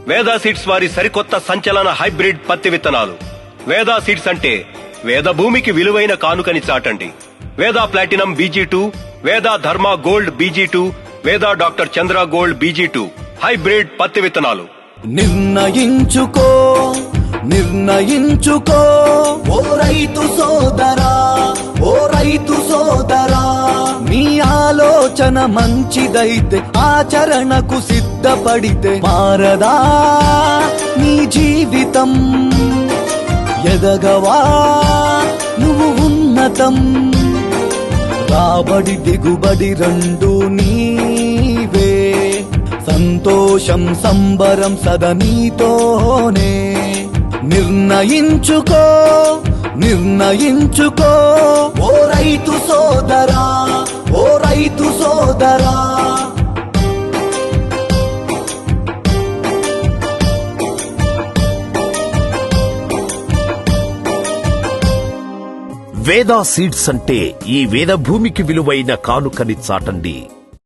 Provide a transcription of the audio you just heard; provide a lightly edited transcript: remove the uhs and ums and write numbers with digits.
వేదా seeds వారి సరికొత్త సంచలన హైబ్రిడ్ పత్తి విత్తనాలు. వేదా సీడ్స్ అంటే వేద భూమికి విలువైన కానుకని చాటండి. వేదా ప్లాటినం BG2, వేదా ధర్మ గోల్డ్ BG2, వేదా డాక్టర్ చంద్ర గోల్డ్ BG2 హైబ్రిడ్ పత్తి విత్తనాలు. నిర్ణయించుకో నిర్ణయించుకో ఓ రైతు సోదరా, ఓ రైతు సోదరా, నీ ఆలోచన మంచిదైతే ఆచరణకు సిద్ధపడితే మారదా నీ జీవితం. ఎదగవా నువ్వు ఉన్నతం, రాబడి దిగుబడి రెండు నీవే, సంతోషం సంబరం సదా నీతోనే. నిర్ణయించుకో నిర్ణయించుకో ఓ రైతు సోదరా, ఓ రైతు సోదరా. వేదా సీడ్స్ అంటే ఈ వేద భూమికి విలువైన కానుకని చాటండి.